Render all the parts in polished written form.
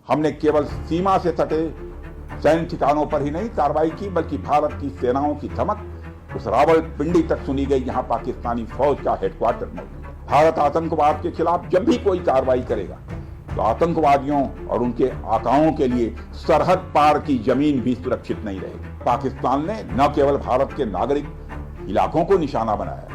हमने केवल सीमा से सटे सैन्य ठिकानों पर ही नहीं कार्रवाई की, बल्कि भारत की सेनाओं की धमक उस रावलपिंडी तक सुनी गई जहां पाकिस्तानी फौज का हेडक्वार्टर मौजूद है। भारत आतंकवाद के खिलाफ जब भी कोई कार्रवाई करेगा तो आतंकवादियों और उनके आकाओं के लिए सरहद पार की जमीन भी सुरक्षित नहीं रहेगी। पाकिस्तान ने न केवल भारत के नागरिक इलाकों को निशाना बनाया,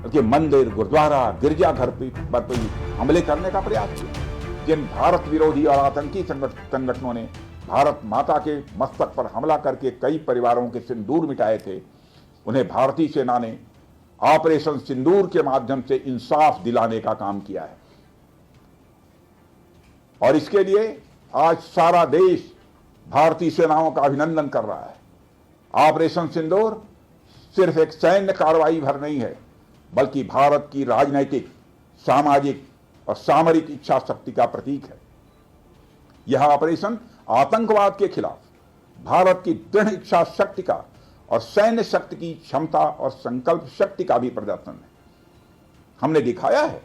बल्कि मंदिर, गुरुद्वारा, गिरजाघर पर भी हमले करने का प्रयास किया। जिन भारत विरोधी और आतंकी संगठनों ने भारत माता के मस्तक पर हमला करके कई परिवारों के सिंदूर मिटाए थे, उन्हें भारतीय सेना ने ऑपरेशन सिंदूर के माध्यम से इंसाफ दिलाने का काम किया है। और इसके लिए आज सारा देश भारतीय सेनाओं का अभिनंदन कर रहा है। ऑपरेशन सिंदूर सिर्फ एक सैन्य कार्रवाई भर नहीं है, बल्कि भारत की राजनैतिक, सामाजिक और सामरिक इच्छा शक्ति का प्रतीक है। यह ऑपरेशन आतंकवाद के खिलाफ भारत की दृढ़ इच्छा शक्ति का और सैन्य शक्ति की क्षमता और संकल्प शक्ति का भी प्रदर्शन है। हमने दिखाया है,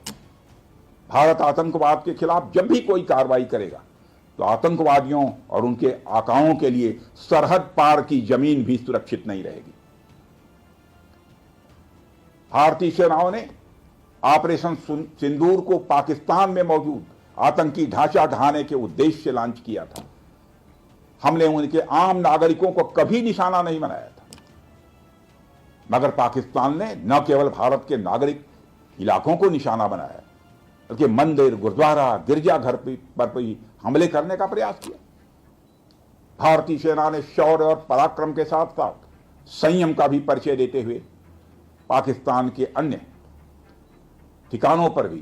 भारत आतंकवाद के खिलाफ जब भी कोई कार्रवाई करेगा तो आतंकवादियों और उनके आकाओं के लिए सरहद पार की जमीन भी सुरक्षित नहीं रहेगी। भारतीय सेनाओं ने ऑपरेशन सिंदूर को पाकिस्तान में मौजूद आतंकी ढांचा ढहाने के उद्देश्य से लॉन्च किया था। हमने उनके आम नागरिकों को कभी निशाना नहीं बनाया था, मगर पाकिस्तान ने न केवल भारत के नागरिक इलाकों को निशाना बनाया, बल्कि मंदिर, गुरुद्वारा, गिरजाघर पर भी हमले करने का प्रयास किया। भारतीय सेना ने शौर्य और पराक्रम के साथ साथ संयम का भी परिचय देते हुए पाकिस्तान के अन्य ठिकानों पर भी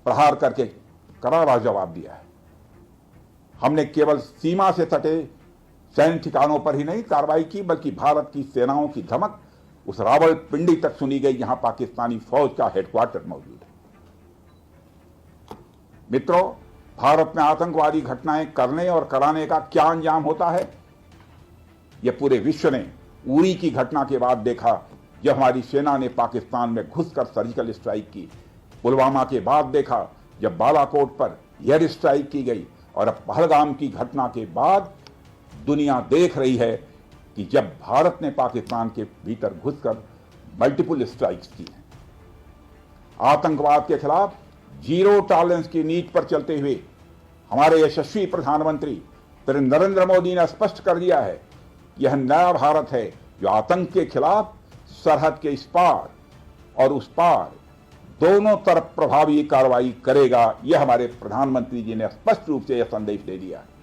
प्रहार करके करारा जवाब दिया है। हमने केवल सीमा से सटे सैन्य ठिकानों पर ही नहीं कार्रवाई की, बल्कि भारत की सेनाओं की धमक उस रावलपिंडी तक सुनी गई जहां पाकिस्तानी फौज का हेडक्वार्टर मौजूद है। मित्रों, भारत में आतंकवादी घटनाएं करने और कराने का क्या अंजाम होता है, यह पूरे विश्व ने उरी की घटना के बाद देखा, जब हमारी सेना ने पाकिस्तान में घुसकर सर्जिकल स्ट्राइक की। पुलवामा के बाद देखा, जब बालाकोट पर एयर स्ट्राइक की गई, और अब पहलगाम की घटना के बाद दुनिया देख रही है कि जब भारत ने पाकिस्तान के भीतर घुसकर मल्टीपल स्ट्राइक्स की हैं। आतंकवाद के खिलाफ जीरो टॉलरेंस की नीति पर चलते हुए हमारे यशस्वी प्रधानमंत्री श्री नरेंद्र मोदी ने स्पष्ट कर दिया है, यह नया भारत है जो आतंक के खिलाफ सरहद के इस पार और उस पार दोनों तरफ प्रभावी कार्रवाई करेगा। यह हमारे प्रधानमंत्री जी ने स्पष्ट रूप से यह संदेश दे दिया है।